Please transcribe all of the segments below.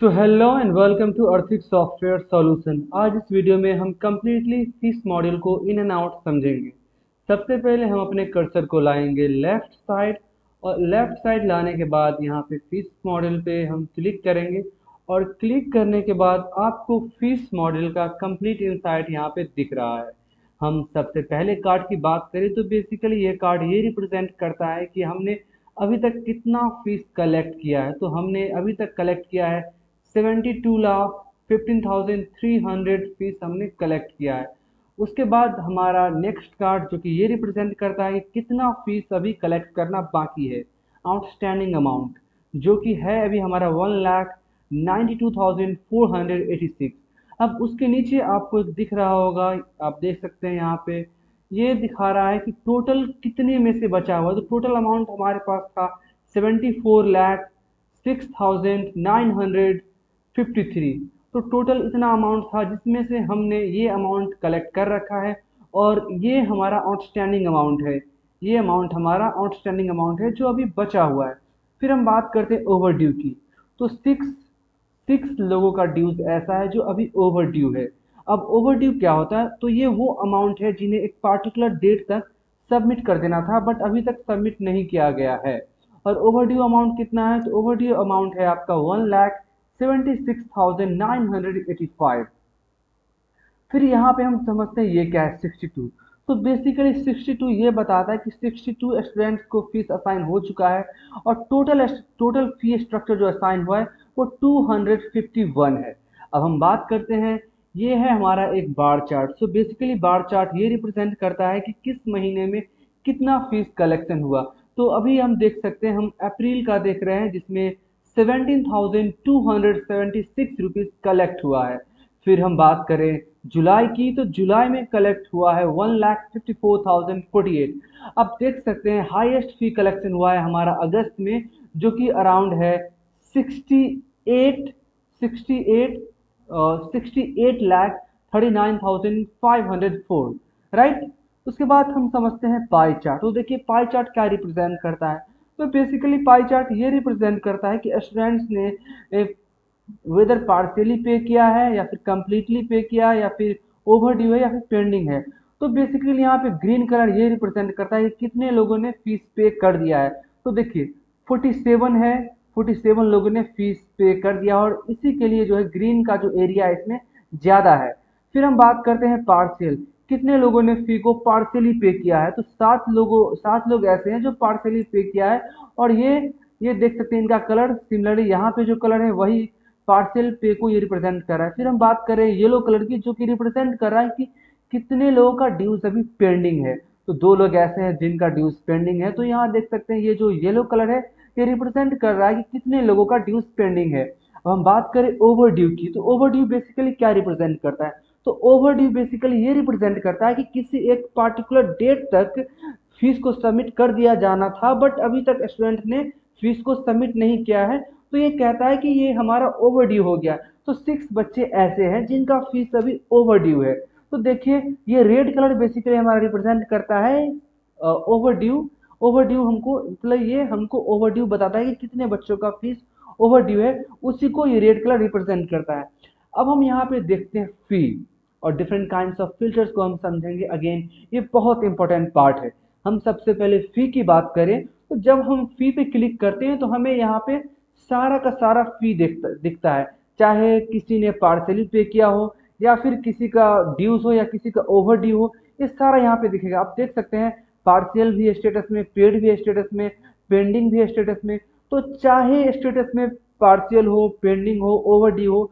So hello and welcome to Arthik software solution. आज इस video में हम कम्प्लीटली फीस मॉड्यूल को इन एंड आउट समझेंगे। सबसे पहले हम अपने कर्सर को लाएंगे लेफ्ट साइड, और लेफ्ट साइड लाने के बाद यहाँ पे फीस मॉड्यूल पे हम क्लिक करेंगे। और क्लिक करने के बाद आपको फीस मॉड्यूल का कंप्लीट इनसाइट यहाँ पे दिख रहा है। हम सबसे पहले कार्ड की बात करें तो बेसिकली ये कार्ड ये रिप्रेजेंट करता है कि हमने अभी तक कितना फीस कलेक्ट किया है। तो हमने अभी तक कलेक्ट किया है 72,15,300 फीस हमने कलेक्ट किया है। उसके बाद हमारा नेक्स्ट कार्ड जो कि ये रिप्रेजेंट करता है कि कितना फीस अभी कलेक्ट करना बाकी है, आउटस्टैंडिंग अमाउंट, जो कि है अभी हमारा 1,92,486। अब उसके नीचे आपको एक दिख रहा होगा, आप देख सकते हैं यहाँ पे ये दिखा रहा है कि टोटल कितने में से बचा हुआ है। तो टोटल अमाउंट हमारे पास था 74,06,953। तो टोटल इतना अमाउंट था जिसमें से हमने ये अमाउंट कलेक्ट कर रखा है, और ये हमारा आउटस्टैंडिंग अमाउंट है। ये अमाउंट हमारा आउटस्टैंडिंग अमाउंट है जो अभी बचा हुआ है। फिर हम बात करते हैं ओवर ड्यू की। तो सिक्स सिक्स लोगों का ड्यूज ऐसा है जो अभी ओवर ड्यू है। अब ओवर ड्यू क्या होता है? तो ये वो अमाउंट है जिन्हें एक पार्टिकुलर डेट तक सबमिट कर देना था बट अभी तक सबमिट नहीं किया गया है। और ओवर ड्यू अमाउंट कितना है? तो ओवर ड्यू अमाउंट है आपका 1,76,985। फिर यहाँ पे हम समझते हैं ये क्या है 62। तो बेसिकली 62 ये बताता है कि 62 स्टूडेंट्स को फीस असाइन हो चुका है, और टोटल टोटल फी स्ट्रक्चर जो असाइन हुआ है वो 251 है। अब हम बात करते हैं, ये है हमारा एक bar chart. So basically bar chart ये रिप्रेजेंट करता है कि किस महीने में कितना फीस कलेक्शन हुआ। तो अभी हम देख सकते हैं, हम अप्रैल का देख रहे हैं जिसमें 17,276 रुपीज़ कलेक्ट हुआ है। फिर हम बात करें जुलाई की, तो जुलाई में कलेक्ट हुआ है 1,54,048। अब देख सकते हैं हाईएस्ट फी कलेक्शन हुआ है हमारा अगस्त में, जो कि अराउंड है 68 68 68,39,504, राइट। उसके बाद हम समझते हैं पाई चार्ट। तो देखिए पाई चार्ट क्या रिप्रेजेंट करता है? तो बेसिकली पाई चार्ट ये रिप्रेजेंट करता है कि स्टूडेंट्स ने वेदर पार्शियली पे किया है या फिर कंप्लीटली पे किया है या फिर ओवर ड्यू है या फिर पेंडिंग है। तो बेसिकली यहाँ पे ग्रीन कलर ये रिप्रेजेंट करता है कि कितने लोगों ने फीस पे कर दिया है। तो देखिए 47 है, 47 लोगों ने फीस पे कर दिया, और इसी के लिए जो है ग्रीन का जो एरिया है इसमें ज़्यादा है। फिर हम बात करते हैं पार्शियल, कितने लोगों ने फी को पार्शियली पे किया है। तो 7 लोग ऐसे हैं जो पार्शियली पे किया है, और ये देख सकते हैं इनका कलर सिमिलरली यहाँ पे जो कलर है वही पार्शियल पे को ये रिप्रेजेंट कर रहा है। फिर हम बात करें येलो कलर की, जो कि रिप्रेजेंट कर रहा है कि कितने लोगों का ड्यूज अभी पेंडिंग है। तो 2 लोग ऐसे हैं जिनका ड्यूज पेंडिंग है। तो यहाँ देख सकते हैं ये जो येलो कलर है ये रिप्रेजेंट कर रहा है कि कितने लोगों का ड्यूज पेंडिंग है। अब हम बात करें ओवर ड्यू की, तो ओवर ड्यू बेसिकली क्या रिप्रेजेंट करता है? तो ओवर ड्यू बेसिकली ये रिप्रेजेंट करता है कि किसी एक पार्टिकुलर डेट तक फीस को सबमिट कर दिया जाना था बट अभी तक स्टूडेंट ने फीस को सबमिट नहीं किया है। तो ये कहता है कि ये हमारा ओवर ड्यू हो गया। तो 6 बच्चे ऐसे हैं जिनका फीस अभी ओवर ड्यू है। तो देखिए ये रेड कलर बेसिकली हमारा रिप्रेजेंट करता है ओवर ड्यू। ओवर ड्यू हमको मतलब ये हमको ओवर ड्यू बताता है कि कितने बच्चों का फीस ओवर ड्यू है, उसी को ये रेड कलर रिप्रेजेंट करता है। अब हम यहाँ पे देखते हैं फी और डिफरेंट काइंड्स ऑफ फिल्टर्स को हम समझेंगे। अगेन ये बहुत इंपॉर्टेंट पार्ट है। हम सबसे पहले फी की बात करें, तो जब हम फी पे क्लिक करते हैं तो हमें यहाँ पे सारा का सारा फी दिखता है, चाहे किसी ने पार्सली पे किया हो या फिर किसी का ड्यूज हो या किसी का ओवर ड्यू हो, ये सारा यहाँ पे दिखेगा। आप देख सकते हैं पार्शियल भी स्टेटस में, पेड भी स्टेटस में, पेंडिंग भी स्टेटस में। तो चाहे स्टेटस में पार्शियल हो, पेंडिंग हो, ओवर ड्यू हो,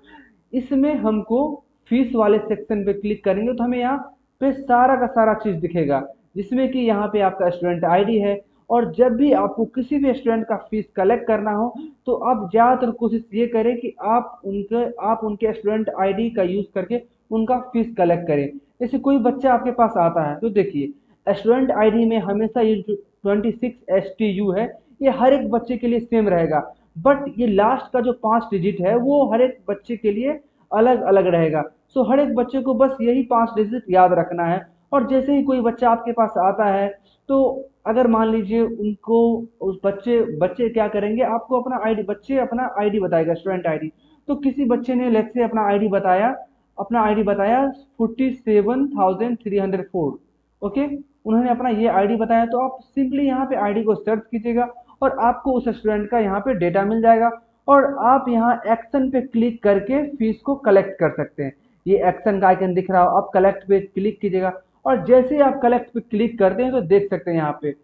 इसमें हमको फीस वाले सेक्शन पे क्लिक करेंगे तो हमें यहाँ पे सारा का सारा चीज़ दिखेगा, जिसमें कि यहाँ पे आपका स्टूडेंट आईडी है। और जब भी आपको किसी भी स्टूडेंट का फीस कलेक्ट करना हो तो आप ज़्यादातर कोशिश ये करें कि आप उनके स्टूडेंट आईडी का यूज़ करके उनका फीस कलेक्ट करें। जैसे कोई बच्चा आपके पास आता है तो देखिए स्टूडेंट आईडी में हमेशा ये जो 26 STU है ये हर एक बच्चे के लिए सेम रहेगा, बट ये लास्ट का जो 5 डिजिट है वो हर एक बच्चे के लिए अलग अलग रहेगा। सो हर एक बच्चे को बस यही 5 डिजिट याद रखना है। और जैसे ही कोई बच्चा आपके पास आता है तो अगर मान लीजिए उनको उस बच्चे बच्चे क्या करेंगे, आपको अपना आईडी, बच्चे अपना आईडी बताएगा, स्टूडेंट आईडी। तो किसी बच्चे ने लेट्स से अपना आईडी बताया 47,304। ओके, उन्होंने अपना ये आईडी बताया, तो आप सिंपली यहाँ पे आईडी को सर्च कीजिएगा और आपको उस स्टूडेंट का यहाँ पे डेटा मिल जाएगा और आप यहाँ एक्शन पे क्लिक करके फीस को कलेक्ट कर सकते हैं। ये एक्शन का आइकन दिख रहा हो, आप कलेक्ट पे क्लिक कीजिएगा और जैसे ही आप कलेक्ट पे क्लिक करते हैं तो देख सकते हैं यहाँ पे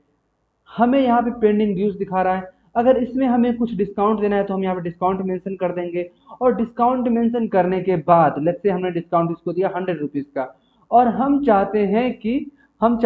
हमें यहाँ पे पेंडिंग ड्यूज दिखा रहा है। अगर इसमें हमें कुछ डिस्काउंट देना है तो हम यहाँ पे डिस्काउंट मेंशन कर देंगे और डिस्काउंट मेंशन करने के बाद लेट्स से हमने डिस्काउंट इसको दिया 100 रुपीज़ का और हम चाहते हैं कि हम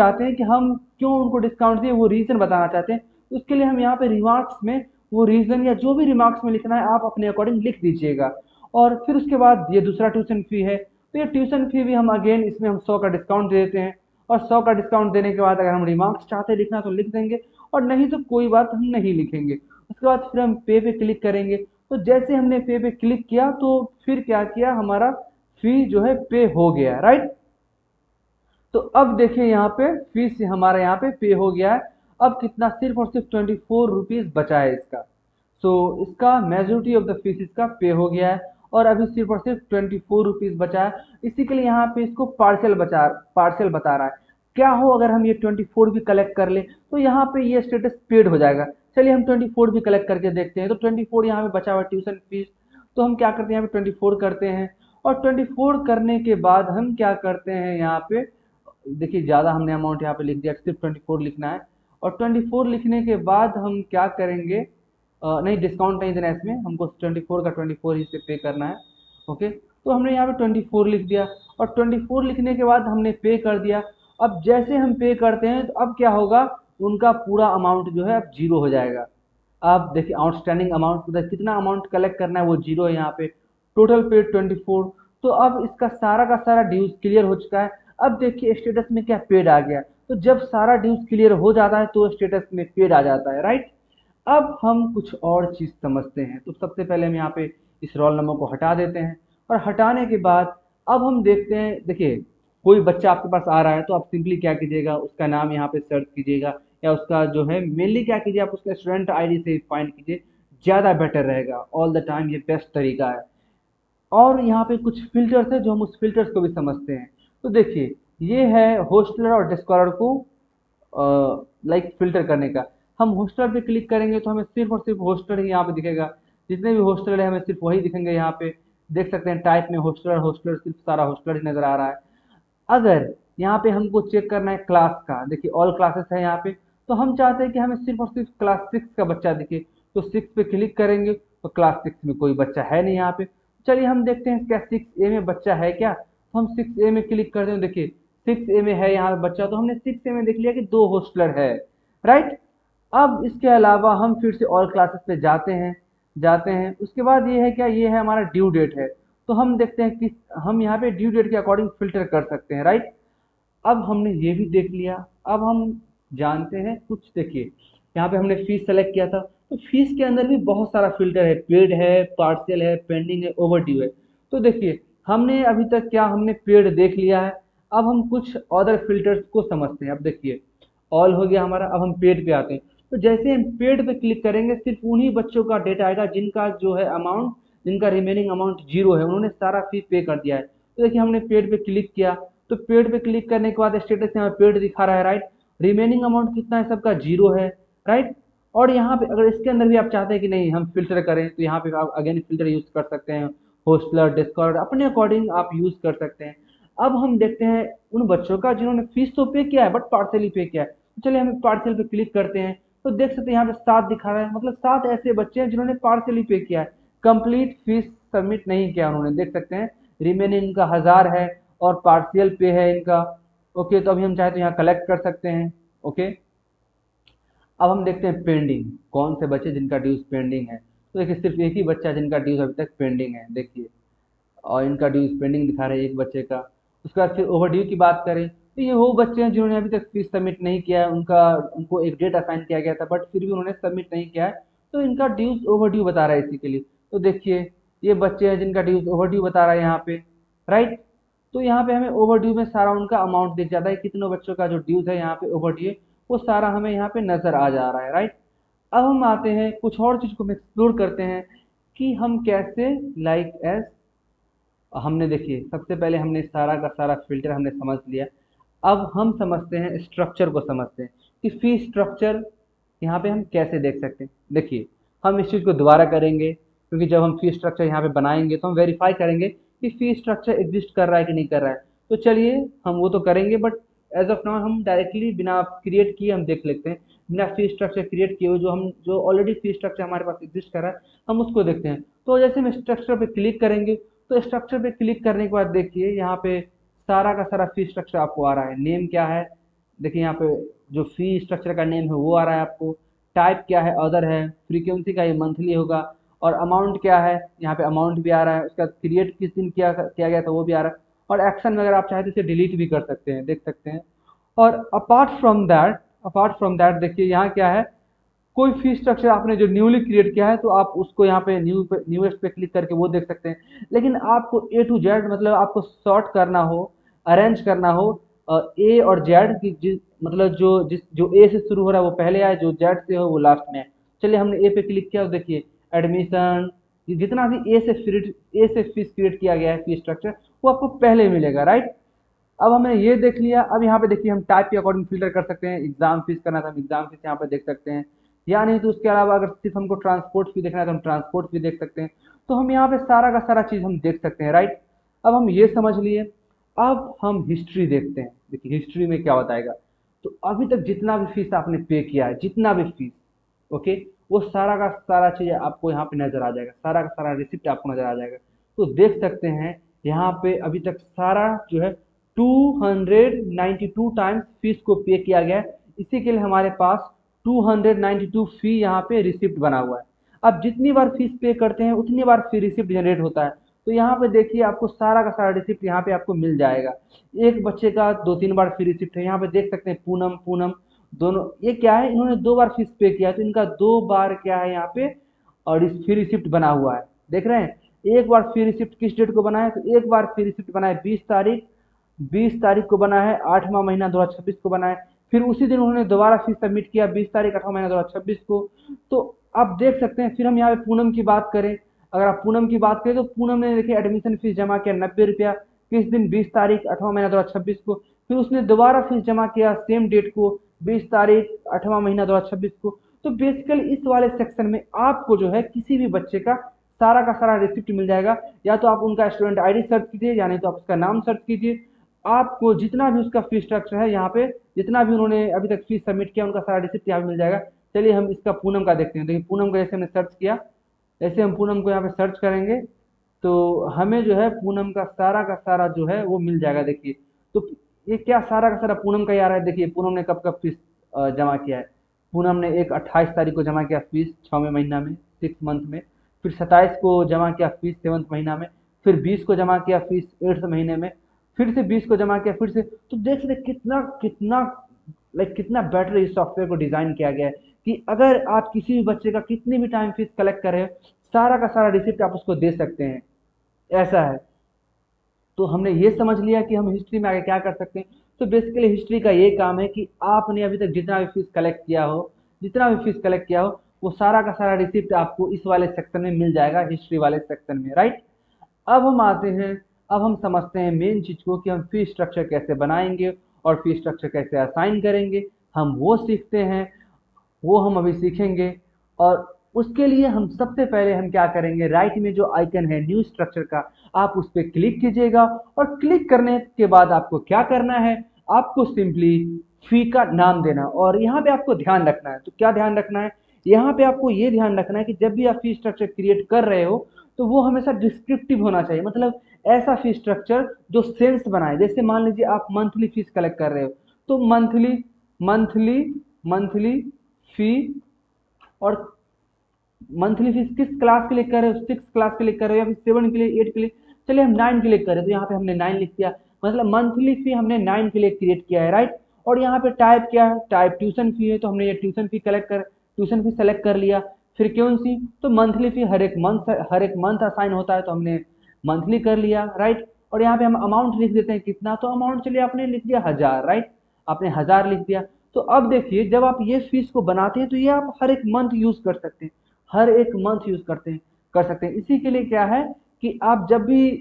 क्यों उनको डिस्काउंट दिए वो रीज़न बताना चाहते हैं। तो उसके लिए हम यहाँ पे रिमार्क्स में वो रीज़न या जो भी रिमार्क्स में लिखना है आप अपने अकॉर्डिंग लिख दीजिएगा। और फिर उसके बाद ये दूसरा ट्यूशन फ़ी है, तो ये ट्यूशन फ़ी भी हम अगेन इसमें हम 100 का डिस्काउंट दे देते हैं और 100 का डिस्काउंट देने के बाद अगर हम रिमार्क्स चाहते हैं लिखना तो लिख देंगे और नहीं तो कोई बात हम नहीं लिखेंगे। उसके बाद फिर हम पे क्लिक करेंगे। तो जैसे हमने पे क्लिक किया तो फिर क्या किया, हमारा फी जो है पे हो गया, राइट। तो अब देखिए यहाँ पे फीस हमारा यहाँ पे हो गया है। अब कितना, सिर्फ और सिर्फ 24 रुपीज़ बचा है इसका। सो इसका मेजोरिटी ऑफ द फीस इसका पे हो गया है और अभी सिर्फ और सिर्फ 24 रुपीज़ बचा है। इसी के लिए यहाँ पे इसको पार्शियल बता रहा है। क्या हो अगर हम ये 24 भी कलेक्ट कर ले तो यहाँ पे ये स्टेटस पेड हो जाएगा। चलिए हम 24 भी कलेक्ट करके देखते हैं। तो 24 यहाँ पे बचा हुआ ट्यूशन फीस, तो हम क्या करते हैं यहाँ पे 24 करते हैं और 24 करने के बाद हम क्या करते हैं यहाँ पे देखिए ज़्यादा हमने अमाउंट यहाँ पे लिख दिया, सिर्फ 24 लिखना है और 24 लिखने के बाद हम क्या करेंगे, नहीं डिस्काउंट नहीं देना है इसमें, हमको 24 का 24 ही से पे करना है। ओके, तो हमने यहाँ पे 24 लिख दिया और 24 लिखने के बाद हमने पे कर दिया। अब जैसे हम पे करते हैं तो अब क्या होगा, उनका पूरा अमाउंट जो है अब जीरो हो जाएगा। आप देखिए आउटस्टैंडिंग अमाउंट मतलब कितना अमाउंट कलेक्ट करना है वो जीरो है यहाँ पे, टोटल पेड 24। तो अब इसका सारा का सारा ड्यूज क्लियर हो चुका है। अब देखिए स्टेटस में क्या पेड आ गया, तो जब सारा ड्यूज क्लियर हो जाता है तो स्टेटस में पेड आ जाता है, राइट। अब हम कुछ और चीज़ समझते हैं। तो सबसे पहले हम यहाँ पे इस रोल नंबर को हटा देते हैं और हटाने के बाद अब हम देखते हैं, देखिए कोई बच्चा आपके पास आ रहा है तो आप सिंपली क्या कीजिएगा, उसका नाम यहाँ पे सर्च कीजिएगा या उसका जो है मेनली क्या कीजिए, आप उसका स्टूडेंट आईडी से फाइंड कीजिए, ज़्यादा बेटर रहेगा। ऑल द टाइम ये बेस्ट तरीका है। और यहाँ पे कुछ फिल्टर्स है जो हम उस फिल्टर्स को भी समझते हैं। तो देखिए ये है होस्टलर और डिस्कॉलर को लाइक फिल्टर करने का। हम होस्टलर पे क्लिक करेंगे तो हमें सिर्फ और सिर्फ होस्टलर ही यहाँ पे दिखेगा, जितने भी होस्टलर है हमें सिर्फ वही दिखेंगे। यहाँ पे देख सकते हैं टाइप में होस्टलर होस्टलर सिर्फ सारा होस्टलर ही नजर आ रहा है। अगर यहाँ पे हमको चेक करना है क्लास का, देखिए ऑल क्लासेस है यहाँ पे, तो हम चाहते हैं कि हमें सिर्फ और सिर्फ क्लास 6 का बच्चा दिखे, तो 6 पे क्लिक करेंगे तो क्लास 6 में कोई बच्चा है नहीं यहाँ पे। चलिए हम देखते हैं क्या 6A में बच्चा है क्या, तो हम 6A में क्लिक करते हैं। देखिए 6A में है यहाँ पे बच्चा, तो हमने 6A में देख लिया कि 2 होस्टलर है, राइट। अब इसके अलावा हम फिर से ऑल क्लासेस पे जाते हैं। उसके बाद ये है क्या, ये है हमारा ड्यू डेट है, तो हम देखते हैं कि हम यहाँ पे ड्यू डेट के अकॉर्डिंग फिल्टर कर सकते हैं, राइट। अब हमने ये भी देख लिया। अब हम जानते हैं कुछ, देखिए यहाँ पे हमने फीस सेलेक्ट किया था, तो फीस के अंदर भी बहुत सारा फिल्टर है, पेड है, पार्शियल है, पेंडिंग है, ओवरड्यू है। तो देखिए हमने अभी तक क्या, हमने पेड देख लिया है। अब हम कुछ अदर फिल्टर्स को समझते हैं। अब देखिए ऑल हो गया हमारा, अब हम पेड पे आते हैं। तो जैसे हम पेड पे क्लिक करेंगे सिर्फ उन्हीं बच्चों का डेटा आएगा जिनका जो है अमाउंट, जिनका रिमेनिंग अमाउंट जीरो है, उन्होंने सारा फी पे कर दिया है। तो देखिए हमने पेड पे क्लिक किया, तो पेड पे क्लिक करने के बाद स्टेटस यहाँ पेड दिखा रहा है, राइट। रिमेनिंग अमाउंट कितना है, सबका जीरो है, राइट। और यहाँ पे अगर इसके अंदर भी आप चाहते हैं कि नहीं हम फिल्टर करें तो यहाँ पे आप अगेन फिल्टर यूज कर सकते हैं, होस्टलर डिस्कॉर्ड अपने अकॉर्डिंग आप यूज कर सकते हैं। अब हम देखते हैं उन बच्चों का जिन्होंने फीस तो पे किया है बट पार्सली पे किया है। तो चलिए हम पार्सल पे क्लिक करते हैं, तो देख सकते हैं यहाँ पे 7 दिखा रहा है, मतलब 7 ऐसे बच्चे हैं जिन्होंने पार्सली पे किया है, कंप्लीट फीस सबमिट नहीं किया उन्होंने। देख सकते हैं रिमेनिंग इनका 1000 है और पार्शियल पे है इनका। ओके, तो अभी हम चाहे तो यहाँ कलेक्ट कर सकते हैं। ओके, अब हम देखते हैं पेंडिंग, कौन से बच्चे जिनका ड्यूज पेंडिंग है। तो देखिए सिर्फ एक ही बच्चा जिनका ड्यूज अभी तक पेंडिंग है, देखिए, और इनका ड्यूज पेंडिंग दिखा रहे हैं एक बच्चे का। उसके बाद फिर ओवरड्यू की बात करें तो ये वो बच्चे हैं जिन्होंने अभी तक फीस सबमिट नहीं किया है, उनको एक डेट असाइन किया गया था बट फिर भी उन्होंने सबमिट नहीं किया है, तो इनका ड्यूज ओवरड्यू बता रहा है इसी के लिए। तो देखिए ये बच्चे हैं जिनका ड्यूज ओवरड्यू बता रहा है यहाँ पे, राइट। तो यहाँ पे हमें ओवरड्यू में सारा उनका अमाउंट दिख जाता है, कितनों बच्चों का जो ड्यूज है यहाँ पे ओवरड्यू है वो सारा हमें यहाँ पे नजर आ जा रहा है, राइट। अब हम आते हैं कुछ और चीज को हम एक्सप्लोर करते हैं कि हम कैसे लाइक एस हमने देखिए सबसे पहले हमने सारा का सारा फिल्टर हमने समझ लिया। अब हम समझते हैं स्ट्रक्चर को समझते हैं कि फी स्ट्रक्चर यहाँ पे हम कैसे देख सकते हैं। देखिए हम इस चीज़ को दोबारा करेंगे क्योंकि जब हम फी स्ट्रक्चर यहाँ पे बनाएंगे तो हम वेरीफाई करेंगे कि फी स्ट्रक्चर एग्जिस्ट कर रहा है कि नहीं कर रहा है। तो चलिए हम वो तो करेंगे, बट एज ऑफ नाउ हम डायरेक्टली बिना क्रिएट किए हम देख लेते हैं। बिना फी स्ट्रक्चर क्रिएट किए हुए जो ऑलरेडी फी स्ट्रक्चर हमारे पास एग्जिस्ट कर रहा है हम उसको देखते हैं। तो जैसे हम स्ट्रक्चर पे क्लिक करेंगे तो स्ट्रक्चर पे क्लिक करने के बाद देखिए यहाँ पे सारा का सारा फी स्ट्रक्चर आपको आ रहा है। नेम क्या है, देखिए यहाँ पे जो फी स्ट्रक्चर का नेम है वो आ रहा है आपको। टाइप क्या है, अदर है। फ्रीक्वेंसी का ये मंथली होगा। और अमाउंट क्या है, यहाँ पे अमाउंट भी आ रहा है। उसका क्रिएट किस दिन किया गया था वो भी आ रहा है। और एक्शन में अगर आप चाहें तो इसे डिलीट भी कर सकते हैं, देख सकते हैं। और अपार्ट फ्रॉम दैट देखिए यहाँ क्या है, कोई फी स्ट्रक्चर आपने जो न्यूली क्रिएट किया है तो आप उसको यहाँ पे न्यूएस्ट पे क्लिक करके वो देख सकते हैं। लेकिन आपको ए टू जेड मतलब आपको सॉर्ट करना हो, अरेंज करना हो, ए और जेड की मतलब जो ए से शुरू हो रहा है वो पहले आए, जो जेड से हो वो लास्ट में आए। चलिए हमने ए पे क्लिक किया तो देखिए एडमिशन, जितना भी ए से फीस क्रिएट किया गया है फी स्ट्रक्चर वो आपको पहले मिलेगा, राइट। अब हमने ये देख लिया। अब यहाँ पे देखिए हम टाइप के अकॉर्डिंग फिल्टर कर सकते हैं। एग्जाम फीस करना था हम एग्जाम फीस यहाँ पे देख सकते हैं, या नहीं तो उसके अलावा अगर सिर्फ हमको ट्रांसपोर्ट फी देखना है तो हम ट्रांसपोर्ट फी देख सकते हैं। तो हम यहाँ पे सारा का सारा चीज़ हम देख सकते हैं, राइट। अब हम ये समझ लिए। अब हम हिस्ट्री देखते हैं। देखिए हिस्ट्री में क्या बताएगा, तो अभी तक जितना भी फीस आपने पे किया है, जितना भी फीस, ओके, वो सारा का सारा चीज़ आपको यहाँ पे नजर आ जाएगा। सारा का सारा रिसिप्ट आपको नजर आ जाएगा। तो देख सकते हैं यहाँ पे अभी तक सारा जो है 292 टाइम्स फीस को पे किया गया है। इसी के लिए हमारे पास 292 फी यहाँ पे रिसिप्ट बना हुआ है। अब जितनी बार फीस पे करते हैं उतनी बार फी रिसिप्ट जनरेट होता है। तो यहाँ पे देखिए आपको सारा का सारा रिसिप्ट यहाँ पे आपको मिल जाएगा। एक बच्चे का 2-3 बार फी रिसिप्ट है, यहाँ पे देख सकते हैं पूनम पूनम दोनों। ये क्या है, इन्होंने 2 बार फीस पे किया है तो इनका 2 बार क्या है यहाँ पे और इस फी रिसिप्ट बना हुआ है, देख रहे हैं। एक बार फी रिसिप्ट किस डेट को बना है, तो एक बार फी रिसिप्ट बना है 20 तारीख, 20 तारीख को बना है, 8वां महीना 2026 को बना है। फिर उसी दिन उन्होंने दोबारा फीस सबमिट किया 20 तारीख 8वां महीना 2026 को। तो आप देख सकते हैं। फिर हम यहाँ पे पूनम की बात करें, अगर आप पूनम की बात करें तो पूनम ने देखिए एडमिशन फीस जमा किया 90 रुपया, किस दिन 20 तारीख 8वां महीना 2026 को। फिर उसने दोबारा फीस जमा किया सेम डेट को 20 तारीख 8वां महीना 2026 को। तो बेसिकली इस वाले सेक्शन में आपको जो है किसी भी बच्चे का सारा रिसिप्ट मिल जाएगा। या तो आप उनका स्टूडेंट आईडी सर्च कीजिए, या नहीं तो आप उसका नाम सर्च कीजिए। आपको जितना भी उसका फीस स्ट्रक्चर है यहाँ पे, जितना भी उन्होंने अभी तक फीस सबमिट किया उनका सारा रिसिप्ट यहाँ पे मिल जाएगा। चलिए हम इसका पूनम का देखते हैं। देखिए पूनम का जैसे हमने सर्च किया, जैसे हम पूनम को यहाँ पे सर्च करेंगे तो हमें जो है पूनम का सारा जो है वो मिल जाएगा। देखिए तो ये क्या सारा का सारा पूनम का ही आ रहा है। देखिए पूनम ने कब कब फीस जमा किया है। पूनम ने एक 28 तारीख को जमा किया फीस 6वें महीना में, 6 मंथ में। फिर 27 को जमा किया फीस 7th महीना में। फिर 20 को जमा किया फीस 8th महीने में। फिर से 20 को जमा किया फिर से। तो देख सकते कितना कितना कितना बेटर इस सॉफ्टवेयर को डिजाइन किया गया है कि अगर आप किसी भी बच्चे का कितनी भी टाइम फीस कलेक्ट कर रहे हो सारा का सारा रिसिप्ट आप उसको दे सकते हैं, ऐसा है। तो हमने ये समझ लिया कि हम हिस्ट्री में आगे क्या कर सकते हैं। तो बेसिकली हिस्ट्री का ये काम है कि आपने अभी तक जितना भी फीस कलेक्ट किया हो वो सारा का सारा रिसिप्ट आपको इस वाले सेक्शन में मिल जाएगा, हिस्ट्री वाले सेक्शन में, राइट। अब हम आते हैं, अब हम समझते हैं मेन चीज को कि हम फी स्ट्रक्चर कैसे बनाएंगे और फी स्ट्रक्चर कैसे असाइन करेंगे। हम वो सीखते हैं, वो हम अभी सीखेंगे। और उसके लिए हम सबसे पहले हम क्या करेंगे, राइट में जो आइकन है न्यू स्ट्रक्चर का आप उस पर क्लिक कीजिएगा। और क्लिक करने के बाद आपको क्या करना है, आपको सिंपली फी का नाम देना। और यहाँ पे आपको ध्यान रखना है, तो क्या ध्यान रखना है, यहाँ पे आपको ये ध्यान रखना है कि जब भी आप फी स्ट्रक्चर क्रिएट कर रहे हो तो वो हमेशा डिस्क्रिप्टिव होना चाहिए। मतलब ऐसा फी स्ट्रक्चर जो सेंस बनाए। जैसे मान लीजिए आप मंथली फीस कलेक्ट कर रहे हो तो मंथली मंथली मंथली फी, और मंथली फीस किस क्लास के लिए कर रहे हो, 6 क्लास के लिए कर रहे हो या फिर 7 के लिए, 8 के लिए। चलिए हम 9 के लिए कर रहे हैं तो यहाँ पे हमने 9 लिख दिया। मतलब मंथली फी हमने 9 के लिए क्रिएट किया है, राइट। और यहाँ पे टाइप क्या है, टाइप ट्यूशन फी है तो हमने ये ट्यूशन फी सेलेक्ट कर लिया। फ्रीक्वेंसी तो मंथली फी हर एक मंथ असाइन होता है तो हमने मंथली कर लिया, राइट। और यहाँ पे हम अमाउंट लिख देते हैं कितना, तो अमाउंट चलिए आपने लिख दिया 1000, राइट। आपने 1000 लिख दिया। तो अब देखिए जब आप ये फीस को बनाते हैं तो ये आप हर एक मंथ यूज कर सकते हैं, हर एक मंथ यूज करते हैं। कर सकते हैं। इसी के लिए क्या है कि आप जब भी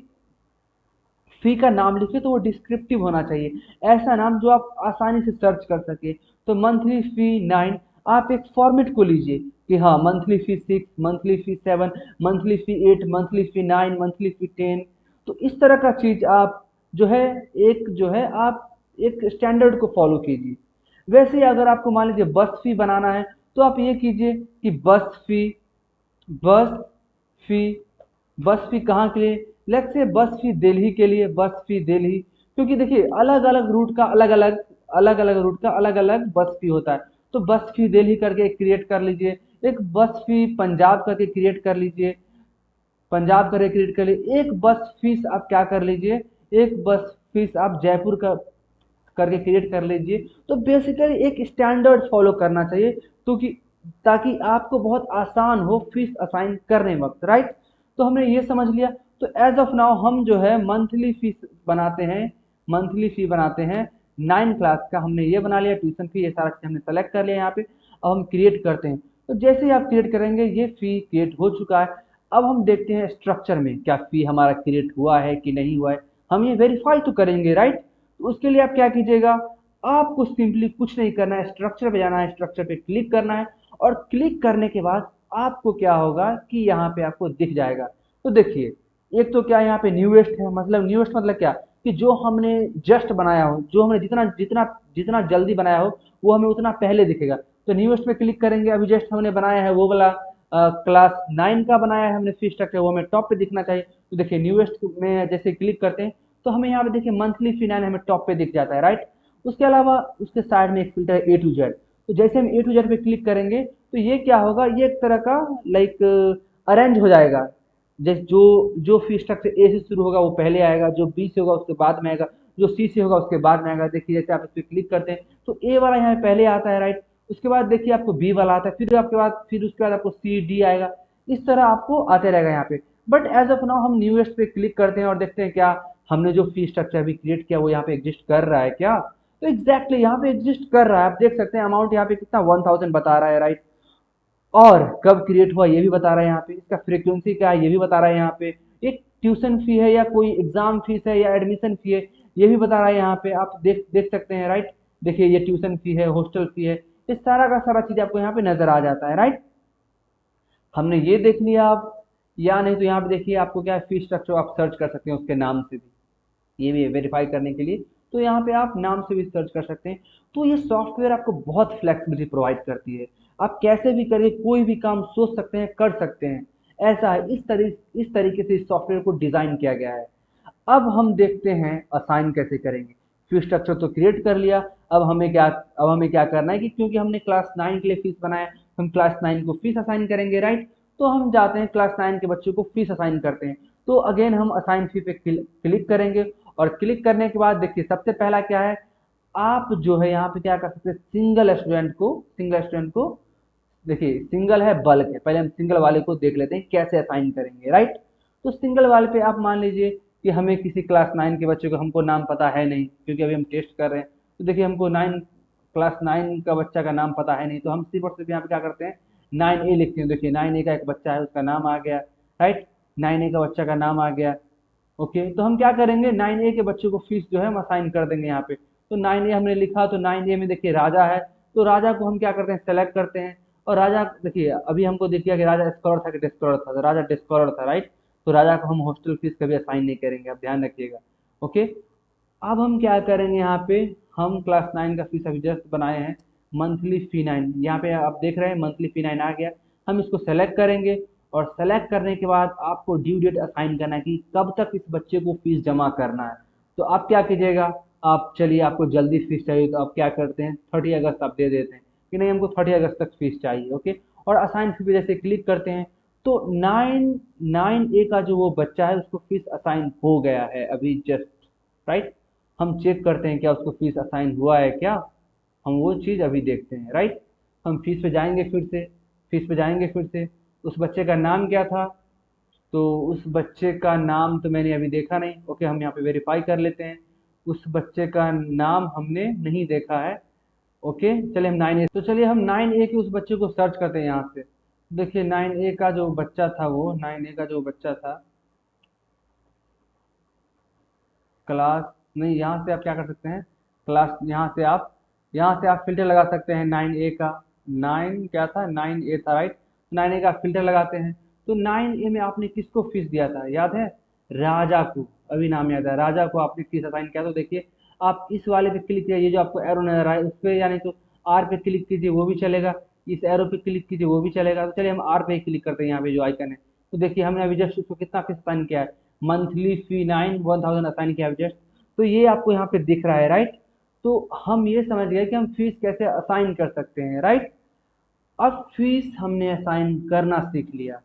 फी का नाम लिखे तो वो डिस्क्रिप्टिव होना चाहिए, ऐसा नाम जो आप आसानी से सर्च कर सके। तो मंथली फी 9, आप एक फॉर्मेट को लीजिए कि हाँ monthly fee 6, monthly fee 7, monthly fee 8, monthly fee 9, monthly fee 10। तो इस तरह का चीज आप जो है आप एक स्टैंडर्ड को फॉलो कीजिए। वैसे ही अगर आपको मान लीजिए बस फी बनाना है तो आप ये कीजिए कि बस फी बस फी कहाँ के लिए, लेट्स से बस फी दिल्ली के लिए, बस फी दिल्ली। क्योंकि देखिए अलग अलग रूट का अलग अलग बस फी होता है। तो बस फी दिल्ली करके क्रिएट कर लीजिए, एक बस फी पंजाब करके क्रिएट कर लीजिए, पंजाब करके क्रिएट कर लीजिए, एक बस फीस आप क्या कर लीजिए, एक बस फीस आप जयपुर का करके क्रिएट कर लीजिए। तो बेसिकली एक स्टैंडर्ड फॉलो करना चाहिए, क्योंकि ताकि आपको बहुत आसान हो फीस असाइन करने वक्त, राइट। तो हमने ये समझ लिया। तो एज ऑफ नाउ हम जो है मंथली फीस बनाते हैं, मंथली फी बनाते हैं 9 क्लास का, हमने ये बना लिया, ट्यूशन फी ये सारा चीज हमने सेलेक्ट कर लिया यहाँ पे। अब हम क्रिएट करते हैं। तो जैसे ही आप क्रिएट करेंगे ये फी क्रिएट हो चुका है। अब हम देखते हैं स्ट्रक्चर में क्या फी हमारा क्रिएट हुआ है कि नहीं हुआ है, हम ये वेरीफाई तो करेंगे, राइट। तो उसके लिए आप क्या कीजिएगा, आपको सिंपली कुछ नहीं करना है, स्ट्रक्चर पे जाना है, स्ट्रक्चर पे क्लिक करना है, और क्लिक करने के बाद आपको क्या होगा कि यहाँ पे आपको दिख जाएगा। तो देखिए, एक तो क्या यहाँ पे न्यूएस्ट है, मतलब न्यूएस्ट मतलब क्या कि जो हमने जस्ट बनाया हो, जो हमने जितना जितना जितना जल्दी बनाया हो वो हमें उतना पहले दिखेगा। तो न्यूएस्ट पे क्लिक करेंगे, अभी जस्ट हमने बनाया है वो वाला क्लास 9 का बनाया है हमने फी स्ट्रक्चर, वो हमें टॉप पे दिखना चाहिए। तो देखिए न्यूएस्ट में जैसे क्लिक करते हैं तो हमें यहाँ पे देखिए मंथली फिनाइन हमें टॉप पे दिख जाता है, राइट। उसके अलावा उसके साइड में एक फिल्टर है ए टू जेड। तो जैसे हम ए टू जेड पे क्लिक करेंगे तो ये क्या होगा, ये एक तरह का लाइक अरेंज हो जाएगा। जैसे जो जो फी स्ट्रक्चर ए से शुरू होगा वो पहले आएगा, जो बी से होगा उसके बाद में आएगा, जो सी से होगा उसके बाद में आएगा। देखिए जैसे आप इस पर क्लिक करते हैं तो ए वाला यहाँ पे पहले आता है, राइट। उसके बाद देखिए आपको बी वाला आता है, फिर उसके बाद आपको सी डी आएगा। इस तरह आपको आते रहेगा यहाँ पे। बट एज ऑफ नाउ हम न्यूएस्ट पे क्लिक करते हैं और देखते हैं क्या हमने जो फी स्ट्रक्चर अभी क्रिएट किया वो यहाँ पे एग्जिस्ट कर रहा है क्या। तो एग्जैक्टली यहाँ पे एग्जिस्ट कर रहा है, आप देख सकते हैं अमाउंट यहाँ पे कितना 1000 बता रहा है, राइट। और कब क्रिएट हुआ ये भी बता रहा है यहाँ पे, इसका फ्रीक्वेंसी क्या है ये भी बता रहा है यहाँ पे, एक ट्यूशन फी है या कोई एग्जाम फीस है या एडमिशन फी है ये भी बता रहा है यहाँ पे, आप देख देख सकते हैं, राइट। देखिए ये ट्यूशन फी है, हॉस्टल फी है, ये सारा का सारा चीज आपको यहाँ पे नजर आ जाता है, राइट। हमने ये देख लिया। आप या नहीं तो यहाँ पे देखिए आपको क्या है, फी स्ट्रक्चर आप सर्च कर सकते हैं उसके नाम से भी, ये भी वेरीफाई करने के लिए। तो यहाँ पे आप नाम से भी सर्च कर सकते हैं। तो ये सॉफ्टवेयर आपको बहुत फ्लेक्सिबिलिटी प्रोवाइड करती है, आप कैसे भी करिए कोई भी काम सोच सकते हैं, कर सकते हैं। ऐसा है, इस तरीके से इस सॉफ्टवेयर को डिजाइन किया गया है। अब हम देखते हैं असाइन कैसे करेंगे। फी स्ट्रक्चर तो क्रिएट कर लिया। अब हमें क्या करना है कि क्योंकि हमने क्लास 9 के लिए फीस बनाया, हम क्लास 9 को फीस असाइन करेंगे, राइट। तो हम जाते हैं क्लास 9 के बच्चों को फीस असाइन करते हैं। तो अगेन हम असाइन फी पे क्लिक करेंगे, और क्लिक करने के बाद देखिए सबसे पहला क्या है, आप जो है यहाँ पे क्या कर सकते हैं, सिंगल स्टूडेंट को देखिए, सिंगल है बल्क है, पहले हम सिंगल वाले को देख लेते हैं कैसे असाइन करेंगे, राइट। तो सिंगल वाले पे आप मान लीजिए कि हमें किसी क्लास 9 के बच्चे को हमको नाम पता है नहीं, क्योंकि अभी हम टेस्ट कर रहे हैं। तो देखिए हमको क्लास 9 का बच्चा का नाम पता है नहीं, तो हम सिर्फ और सिर्फ यहाँ पे क्या करते हैं 9A लिखते हैं। देखिए 9A का एक बच्चा है उसका नाम आ गया, राइट। 9A का बच्चा का नाम आ गया। ओके, तो हम क्या करेंगे 9A के बच्चे को फीस जो है हम असाइन कर देंगे यहाँ पे। तो 9A हमने लिखा, तो 9A में देखिए राजा है, तो राजा को हम क्या करते हैं सेलेक्ट करते हैं। और राजा देखिए अभी हमको देखिए कि राजा स्कॉलर था कि डिस्कॉलर था, तो राजा डिस्कॉलर था, राइट। तो राजा को हम हॉस्टल फीस कभी असाइन नहीं करेंगे, आप ध्यान रखिएगा। ओके, अब हम क्या करेंगे यहाँ पे, हम क्लास 9 का फीस अभी जस्ट बनाए हैं, मंथली फी 9, यहाँ पे आप देख रहे हैं मंथली फी 9 आ गया। हम इसको सेलेक्ट करेंगे, और सेलेक्ट करने के बाद आपको ड्यू डेट असाइन करना है कि कब तक इस बच्चे को फीस जमा करना है। तो आप क्या कीजिएगा, आप चलिए आपको जल्दी फीस चाहिए तो आप क्या करते हैं 30 अगस्त आप दे देते हैं कि नहीं हमको 30 अगस्त तक फीस चाहिए, ओके। और असाइन फी पे जैसे क्लिक करते हैं तो 9A का जो वो बच्चा है उसको फीस असाइन हो गया है अभी जस्ट, राइट। हम चेक करते हैं क्या उसको फीस असाइन हुआ है क्या, हम वो चीज़ अभी देखते हैं, राइट। हम फीस पे जाएंगे फिर से, उस बच्चे का नाम क्या था, तो उस बच्चे का नाम तो मैंने अभी देखा नहीं, ओके हम यहाँ पे वेरीफाई कर लेते हैं। उस बच्चे का नाम हमने नहीं देखा है, ओके। चलिए हम 9A, तो चलिए हम 9A के उस बच्चे को सर्च करते हैं यहाँ से। देखिए 9A का जो बच्चा था, वो 9A का जो बच्चा था, क्लास नहीं, यहाँ से आप क्या कर सकते हैं, क्लास यहाँ से आप फिल्टर लगा सकते हैं 9A का। 9 क्या था, 9A था राइट। 9A का फिल्टर लगाते हैं। तो 9A में आपने किसको फीस दिया था, याद है? राजा को। अभी नाम याद है, राजा को आपने फीस असाइन किया। तो देखिए आप इस वाले पे क्लिक कीजिए, ये जो आपको एरो नजर आए उस पर, यानी तो आर पे क्लिक कीजिए वो भी चलेगा, इस एरो पे क्लिक कीजिए वो भी चलेगा। तो चलिए हम आर पे ही क्लिक करते हैं, यहाँ पे जो आइकन है। तो देखिए हमने अभी जस्ट उसको कितना फीस असाइन किया है, मंथली फी 1000 असाइन किया है जस्ट। तो ये आपको यहाँ पे दिख रहा है राइट। तो हम ये समझ गए कि हम फीस कैसे असाइन कर सकते हैं राइट। अब फीस हमने असाइन करना सीख लिया।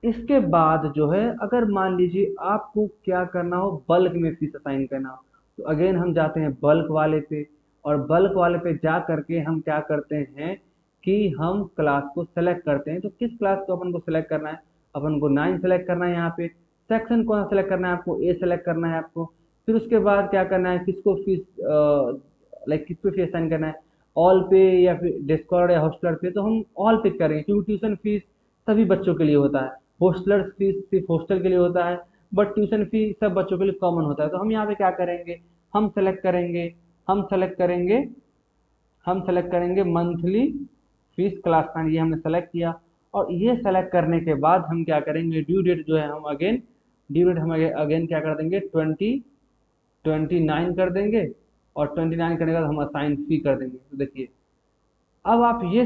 इसके बाद जो है, अगर मान लीजिए आपको क्या करना हो, बल्क में फीस असाइन करना हो, तो अगेन हम जाते हैं बल्क वाले पे। और बल्क वाले पे जा करके हम क्या करते हैं कि हम क्लास को सेलेक्ट करते हैं। तो किस क्लास को अपन को सेलेक्ट करना है, अपन को 9 सेलेक्ट करना है। यहाँ पे सेक्शन कौन सा सेलेक्ट करना है आपको, ए सेलेक्ट करना है आपको। फिर उसके बाद क्या करना है, किसको फीस किस पे फीस असाइन करना है, ऑल पे या फिर डिस्कॉर्ड या हॉस्टलर पे। तो हम ऑल पे करेंगे, क्योंकि ट्यूशन फीस सभी बच्चों के लिए होता है, हॉस्टलर फीस सिर्फ हॉस्टल के लिए होता है, बट ट्यूशन फी सब बच्चों के लिए कॉमन होता है। तो हम यहाँ पे क्या करेंगे, हम सेलेक्ट करेंगे हम सेलेक्ट करेंगे हम सेलेक्ट करेंगे मंथली फीस क्लास का, ये हमने सेलेक्ट किया। और ये सेलेक्ट करने के बाद हम क्या करेंगे, ड्यू डेट जो है हम अगेन ड्यू डेट हम अगेन क्या कर देंगे, 29 कर देंगे। और 29 करने के बाद हम असाइन फी कर देंगे। तो देखिए अब आप ये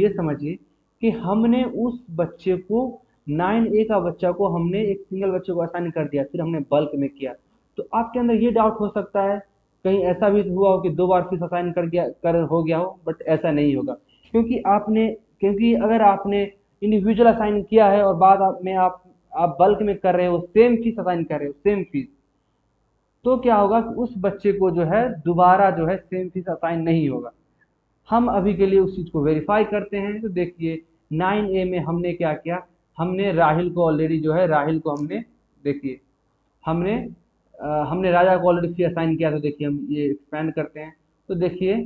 समझिए कि हमने उस बच्चे को 9A का बच्चा को हमने एक सिंगल बच्चे को असाइन कर दिया, फिर हमने बल्क में किया। तो आपके अंदर ये डाउट हो सकता है, कहीं ऐसा भी हुआ हो कि 2 बार फीस असाइन कर हो गया हो, बट ऐसा नहीं होगा। क्योंकि अगर आपने इंडिविजुअल असाइन किया है और में आप बल्क में कर रहे हो, सेम फीस असाइन कर रहे हो, सेम फीस, तो क्या होगा कि उस बच्चे को जो है दोबारा जो है सेम फीस असाइन नहीं होगा। हम अभी के लिए उस चीज़ को वेरीफाई करते हैं। तो देखिए 9A में हमने क्या किया, हमने राहिल को ऑलरेडी जो है, राहिल को हमने, देखिए हमने हमने राजा को ऑलरेडी फी असाइन किया। तो देखिए हम ये एक्सपेंड करते हैं। तो देखिए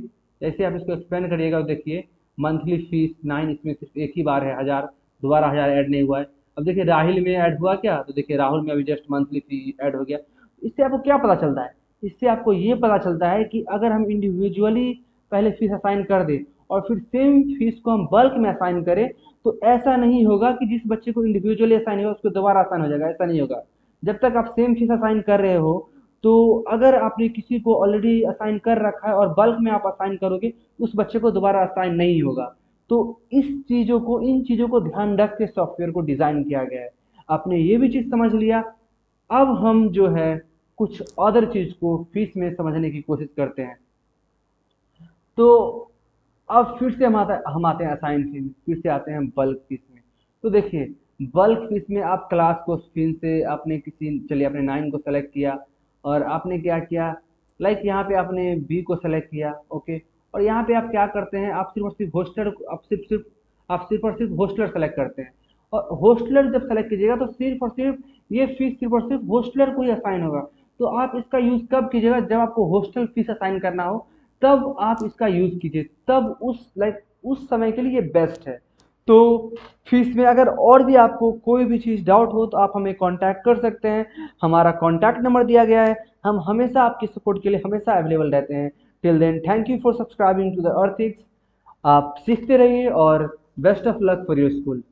जैसे आप इसको एक्सपेंड करिएगा, तो देखिए मंथली फीस 9, इसमें सिर्फ एक ही बार है 1000, दोबारा 1000 ऐड नहीं हुआ है। अब देखिए राहिल में ऐड हुआ क्या, तो देखिए राहुल में अभी जस्ट मंथली फी ऐड हो गया। इससे आपको क्या पता चलता है, इससे आपको ये पता चलता है कि अगर हम इंडिविजुअली पहले फीस असाइन कर दें और फिर सेम फीस को हम बल्क में असाइन करें, तो ऐसा नहीं होगा कि जिस बच्चे को इंडिविजुअली असाइन होगा उसको दोबारा असाइन हो जाएगा, ऐसा नहीं होगा। जब तक आप सेम फीस असाइन कर रहे हो, तो अगर आपने किसी को ऑलरेडी असाइन कर रखा है और बल्क में आप असाइन करोगे, उस बच्चे को दोबारा असाइन नहीं होगा। तो इन चीज़ों को ध्यान रख के सॉफ्टवेयर को डिज़ाइन किया गया है। आपने ये भी चीज़ समझ लिया। अब हम जो है कुछ अदर चीज़ को फीस में समझने की कोशिश करते हैं। तो अब फिर से हम आते हैं असाइन फी में, फिर से आते हैं बल्क फीस में। तो देखिए बल्क फीस में आप क्लास को फिर से आपने चलिए आपने 9 को सेलेक्ट किया और आपने क्या किया, यहाँ पे आपने बी को सेलेक्ट किया, ओके। और यहाँ पे आप क्या करते हैं, आप सिर्फ और सिर्फ होस्टलर आप सिर्फ और सिर्फ होस्टलर सेलेक्ट करते हैं। और होस्टलर जब सेलेक्ट कीजिएगा तो सिर्फ और सिर्फ ये फीस सिर्फ और सिर्फ होस्टलर को ही असाइन होगा। तो आप इसका यूज कब कीजिएगा, जब आपको हॉस्टल फीस असाइन करना हो, तब आप इसका यूज कीजिए, तब उस समय के लिए ये बेस्ट है। तो फीस में अगर और भी आपको कोई भी चीज़ डाउट हो तो आप हमें कांटेक्ट कर सकते हैं, हमारा कांटेक्ट नंबर दिया गया है। हम हमेशा आपकी सपोर्ट के लिए हमेशा अवेलेबल रहते हैं। Till then thank you for subscribing to the अर्थिक्स। आप सीखते रहिए और best of luck for your school.